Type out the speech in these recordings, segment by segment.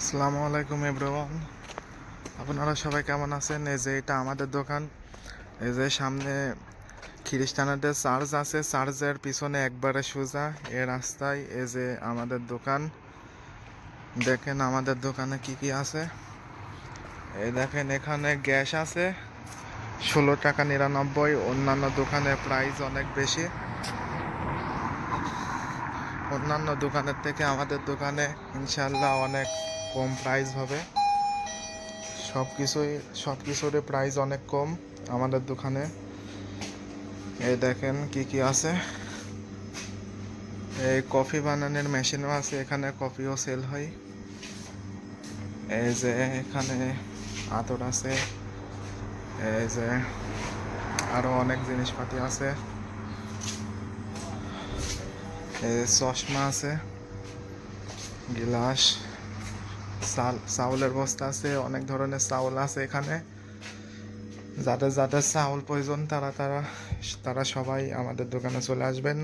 আসসালামু আলাইকুম এভরিওয়ান, আপনারা সবাই কেমন আছেন? এই যে এটা আমাদের দোকান। এই যে সামনে খ্রিস্টানদের চার্চ আছে, চার্চের পিছনে একবারে সোজা এ রাস্তায় এই যে আমাদের দোকান। দেখেন আমাদের দোকানে কি কি আছে। এই দেখেন এখানে গ্যাস আছে 16 টাকা 99। অন্যান্য দোকানের প্রাইস অনেক বেশি। অন্যান্য দোকানের থেকে আমাদের দোকানে ইনশাল্লাহ অনেক কম প্রাইস হবে। সব কিছুরই প্রাইস অনেক কম আমাদের দোকানে। এই দেখেন কি কি আছে। এই কফি বানানোর মেশিনও আছে, এখানে কফিও সেল হয়। এই যে এখানে আতর আছে, এই যে আরো অনেক জিনিসপাতি আছে। এই চশমা আছে, গিলাস, চাউলের বস্তা আছে, অনেক ধরনের চাউল আছে এখানে। যাদের যাদের চাউল প্রয়োজন তারা সবাই আমাদের দোকানে চলে আসবেন।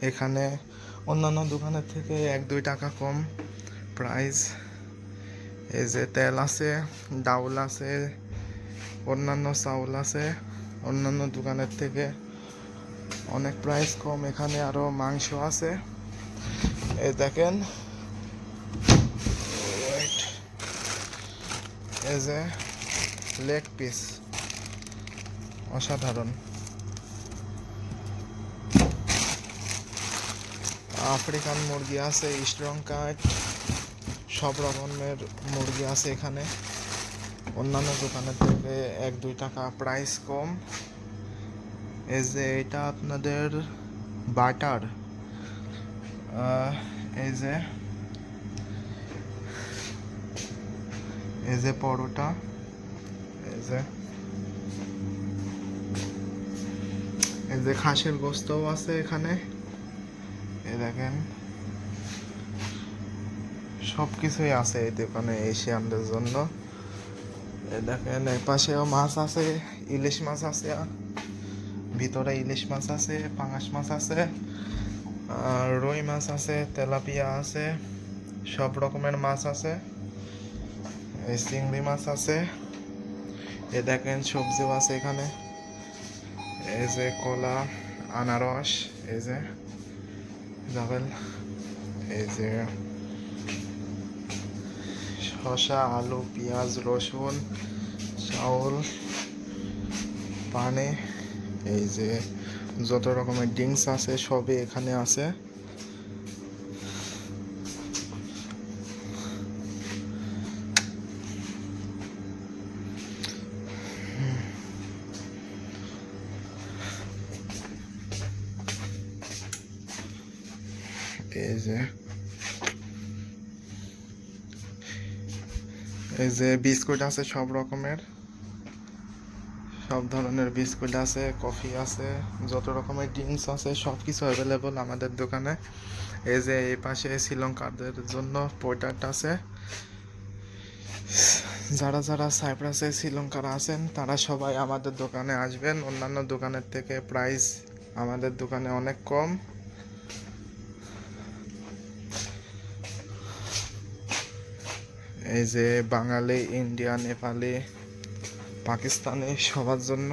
এখানে অন্যান্য দোকানের থেকে 1-2 টাকা কম প্রাইস। এই যে তেল আছে, ডাউল আছে, অন্যান্য চাউল আছে, অন্যান্য দোকানের থেকে অনেক প্রাইস কম। এখানে আরো মাংস আছে, এই দেখেন। এই যে লেগ পিস, অসাধারণ। আফ্রিকান মুরগি আছে, স্ট্রং কাট, সব রকমের মুরগি আছে এখানে। অন্যান্য দোকানের থেকে 1-2 টাকা প্রাইস কম। এই যে এটা আপনাদের বাটার, এই যে পরোটা, এই যে খাসির গোস্তও আছে এখানে। এই দেখেন সব কিছুই আছে এই দোকানে এশিয়ানদের জন্য। এই দেখেন এই পাশেও মাছ আছে, ইলিশ মাছ আছে, ভিতরে ইলিশ মাছ আছে, পাঙাশ মাছ আছে, আর রুই মাছ আছে, তেলাপিয়া আছে, সব রকমের মাছ আছে। এই চিংড়ি মাছ আছে। এই দেখেন সবজিও আছে এখানে। এই যে কলা, আনারস, এই যে জাবেল, এই যে শসা, আলু, পেঁয়াজ, রসুন, চাউল, পানি, এই যে যত রকমের ড্রিঙ্কস আছে সবই এখানে আছে। এই যে বিস্কুট আছে, সব রকমের, সব ধরনের বিস্কুট আছে, কফি আছে, যত রকমের ড্রিঙ্কস আছে সব কিছু অ্যাভেলেবল আমাদের দোকানে। এই যে এই পাশে শ্রীলঙ্কারদের জন্য প্রোডাক্ট আছে। যারা যারা সাইপ্রাসে শ্রীলঙ্কার আছেন তারা সবাই আমাদের দোকানে আসবেন। অন্যান্য দোকানের থেকে প্রাইস আমাদের দোকানে অনেক কম। এই যে বাঙালি, ইন্ডিয়া, নেপালি, পাকিস্তানি সবার জন্য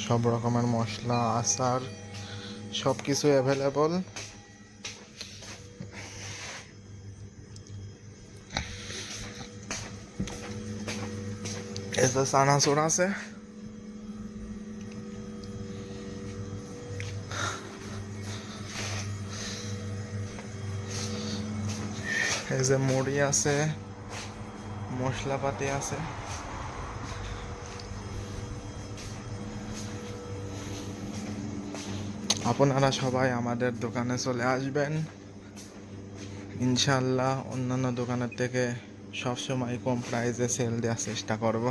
সব রকমের মশলা, আচার সব কিছু অ্যাভেলেবল। এই যে চানাচুর আছে, এই যে মুড়ি আছে, মশলাপাতি আছে। আপনারা সবাই আমাদের দোকানে চলে আসবেন ইনশাল্লাহ। অন্যান্য দোকানের থেকে সবসময় কম প্রাইসে সেল দেওয়ার চেষ্টা করব।